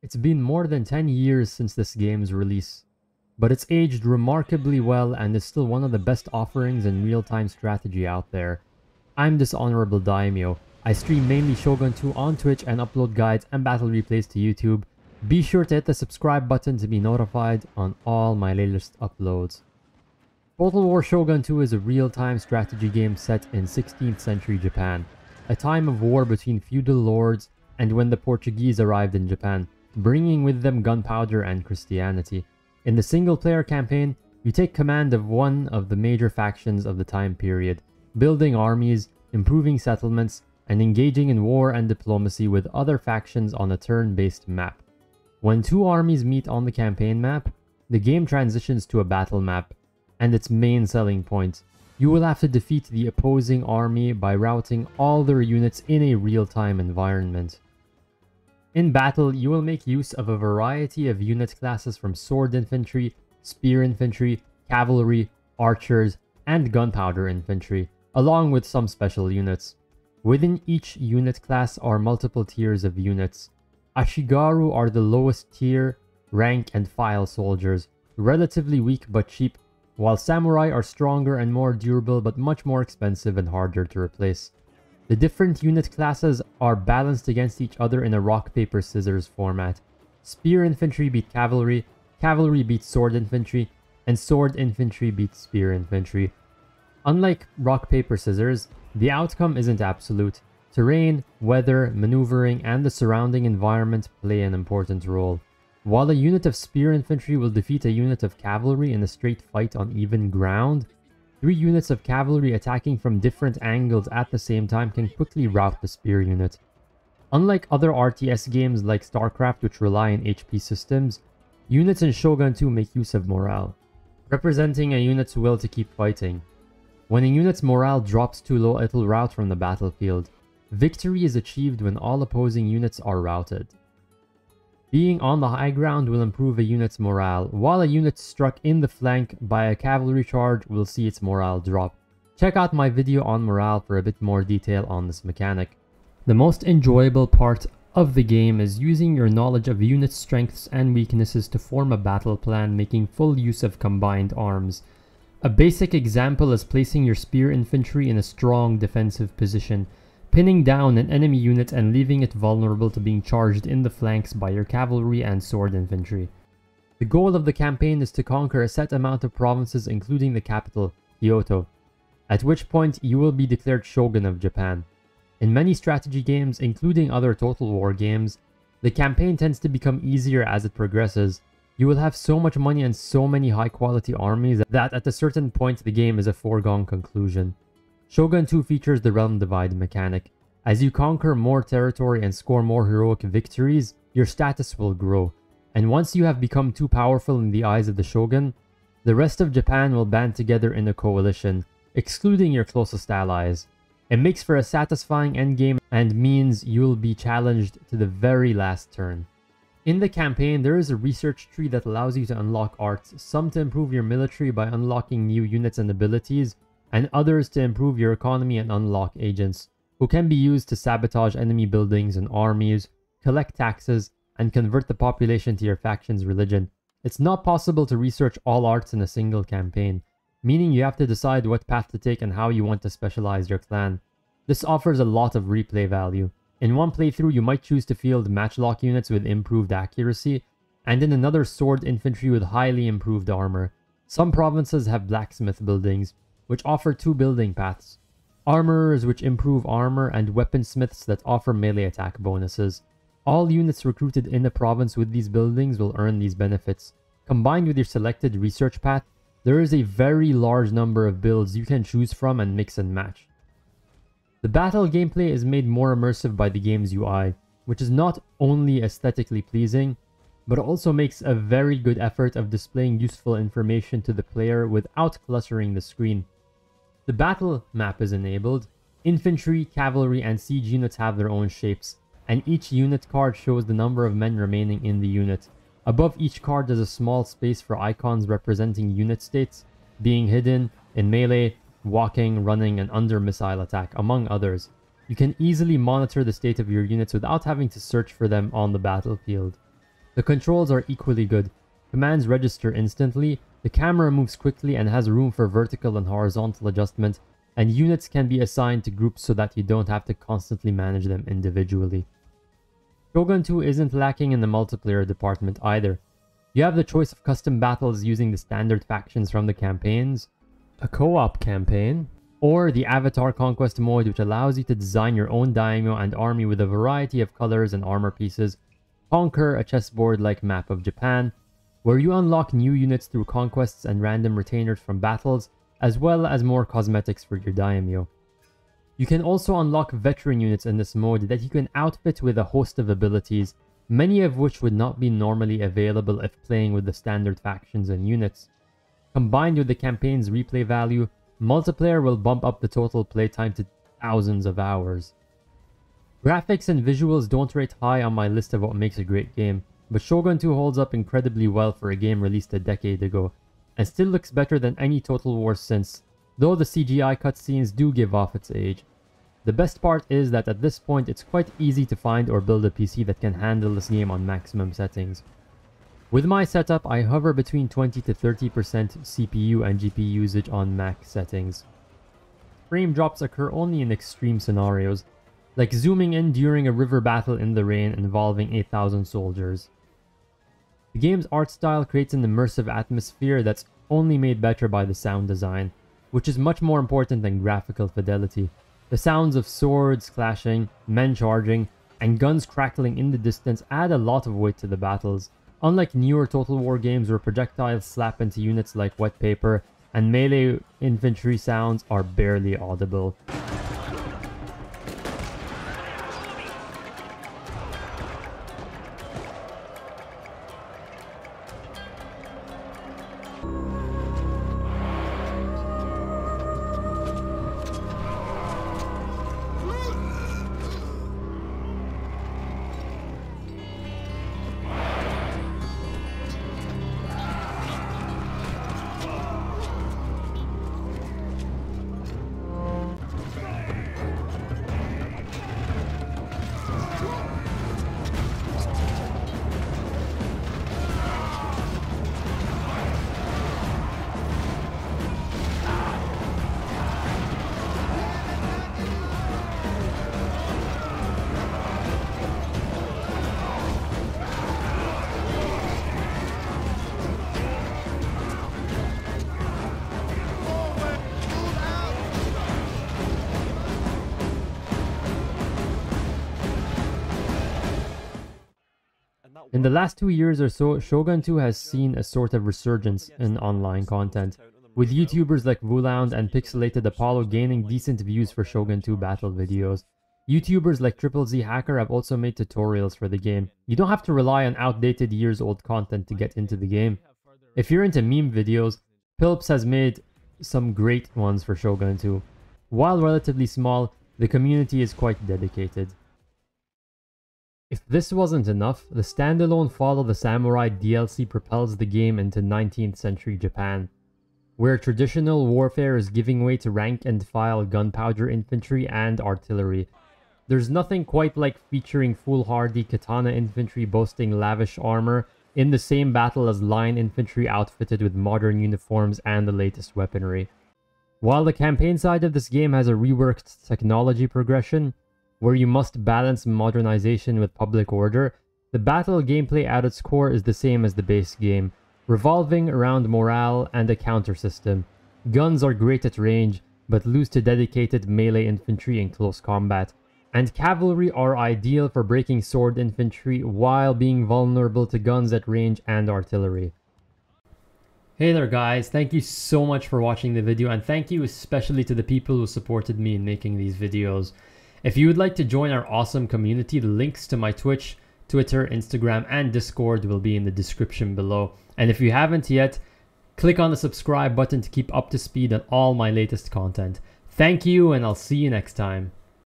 It's been more than 10 years since this game's release, but it's aged remarkably well and is still one of the best offerings in real-time strategy out there. I'm Dishonorable Daimyo. I stream mainly Shogun 2 on Twitch and upload guides and battle replays to YouTube. Be sure to hit the subscribe button to be notified on all my latest uploads. Total War Shogun 2 is a real-time strategy game set in 16th century Japan, a time of war between feudal lords and when the Portuguese arrived in Japan, bringing with them gunpowder and Christianity. In the single-player campaign, you take command of one of the major factions of the time period, building armies, improving settlements, and engaging in war and diplomacy with other factions on a turn-based map. When two armies meet on the campaign map, the game transitions to a battle map, and its main selling point: you will have to defeat the opposing army by routing all their units in a real-time environment. In battle, you will make use of a variety of unit classes from sword infantry, spear infantry, cavalry, archers, and gunpowder infantry, along with some special units. Within each unit class are multiple tiers of units. Ashigaru are the lowest tier, rank and file soldiers, relatively weak but cheap, while samurai are stronger and more durable but much more expensive and harder to replace. The different unit classes are balanced against each other in a rock-paper-scissors format. Spear infantry beat cavalry, cavalry beats sword infantry, and sword infantry beats spear infantry. Unlike rock-paper-scissors, the outcome isn't absolute. Terrain, weather, maneuvering, and the surrounding environment play an important role. While a unit of spear infantry will defeat a unit of cavalry in a straight fight on even ground, 3 units of cavalry attacking from different angles at the same time can quickly rout the spear unit. Unlike other RTS games like StarCraft, which rely on HP systems, units in Shogun 2 make use of morale, representing a unit's will to keep fighting. When a unit's morale drops too low, it'll rout from the battlefield. Victory is achieved when all opposing units are routed. Being on the high ground will improve a unit's morale, while a unit struck in the flank by a cavalry charge will see its morale drop. Check out my video on morale for a bit more detail on this mechanic. The most enjoyable part of the game is using your knowledge of unit strengths and weaknesses to form a battle plan, making full use of combined arms. A basic example is placing your spear infantry in a strong defensive position, pinning down an enemy unit and leaving it vulnerable to being charged in the flanks by your cavalry and sword infantry. The goal of the campaign is to conquer a set amount of provinces, including the capital, Kyoto, at which point you will be declared Shogun of Japan. In many strategy games, including other Total War games, the campaign tends to become easier as it progresses. You will have so much money and so many high-quality armies that at a certain point the game is a foregone conclusion. Shogun 2 features the Realm Divide mechanic. As you conquer more territory and score more heroic victories, your status will grow. And once you have become too powerful in the eyes of the Shogun, the rest of Japan will band together in a coalition, excluding your closest allies. It makes for a satisfying endgame and means you'll be challenged to the very last turn. In the campaign, there is a research tree that allows you to unlock arts, some to improve your military by unlocking new units and abilities, and others to improve your economy and unlock agents, who can be used to sabotage enemy buildings and armies, collect taxes, and convert the population to your faction's religion. It's not possible to research all arts in a single campaign, meaning you have to decide what path to take and how you want to specialize your clan. This offers a lot of replay value. In one playthrough, you might choose to field matchlock units with improved accuracy, and in another sword infantry with highly improved armor. Some provinces have blacksmith buildings, which offer 2 building paths, armorers which improve armor, and weaponsmiths that offer melee attack bonuses. All units recruited in a province with these buildings will earn these benefits. Combined with your selected research path, there is a very large number of builds you can choose from and mix and match. The battle gameplay is made more immersive by the game's UI, which is not only aesthetically pleasing, but also makes a very good effort of displaying useful information to the player without cluttering the screen. The battle map is enabled. Infantry, cavalry, and siege units have their own shapes, and each unit card shows the number of men remaining in the unit. Above each card is a small space for icons representing unit states, being hidden in melee, walking, running, and under missile attack, among others. You can easily monitor the state of your units without having to search for them on the battlefield. The controls are equally good. Commands register instantly, the camera moves quickly and has room for vertical and horizontal adjustment, and units can be assigned to groups so that you don't have to constantly manage them individually. Shogun 2 isn't lacking in the multiplayer department either. You have the choice of custom battles using the standard factions from the campaigns, a co-op campaign, or the Avatar Conquest mode, which allows you to design your own daimyo and army with a variety of colors and armor pieces, conquer a chessboard-like map of Japan, where you unlock new units through conquests and random retainers from battles, as well as more cosmetics for your daimyo. You can also unlock veteran units in this mode that you can outfit with a host of abilities, many of which would not be normally available if playing with the standard factions and units. Combined with the campaign's replay value, multiplayer will bump up the total playtime to thousands of hours. Graphics and visuals don't rate high on my list of what makes a great game, but Shogun 2 holds up incredibly well for a game released a decade ago, and still looks better than any Total War since, though the CGI cutscenes do give off its age. The best part is that at this point it's quite easy to find or build a PC that can handle this game on maximum settings. With my setup, I hover between 20 to 30% CPU and GPU usage on max settings. Frame drops occur only in extreme scenarios, like zooming in during a river battle in the rain involving 8,000 soldiers. The game's art style creates an immersive atmosphere that's only made better by the sound design, which is much more important than graphical fidelity. The sounds of swords clashing, men charging, and guns crackling in the distance add a lot of weight to the battles, unlike newer Total War games where projectiles slap into units like wet paper, and melee infantry sounds are barely audible. In the last 2 years or so, Shogun 2 has seen a sort of resurgence in online content, with YouTubers like Vulound and Pixelated Apollo gaining decent views for Shogun 2 battle videos. YouTubers like Triple Z Hacker have also made tutorials for the game. You don't have to rely on outdated years-old content to get into the game. If you're into meme videos, Pilps has made some great ones for Shogun 2. While relatively small, the community is quite dedicated. If this wasn't enough, the standalone Fall of the Samurai DLC propels the game into 19th century Japan, where traditional warfare is giving way to rank-and-file gunpowder infantry and artillery. There's nothing quite like featuring foolhardy katana infantry boasting lavish armor in the same battle as line infantry outfitted with modern uniforms and the latest weaponry. While the campaign side of this game has a reworked technology progression, where you must balance modernization with public order, the battle gameplay at its core is the same as the base game, revolving around morale and a counter system. Guns are great at range, but lose to dedicated melee infantry in close combat, and cavalry are ideal for breaking sword infantry while being vulnerable to guns at range and artillery. Hey there guys, thank you so much for watching the video, and thank you especially to the people who supported me in making these videos. If you would like to join our awesome community, the links to my Twitch, Twitter, Instagram, and Discord will be in the description below. And if you haven't yet, click on the subscribe button to keep up to speed on all my latest content. Thank you, and I'll see you next time.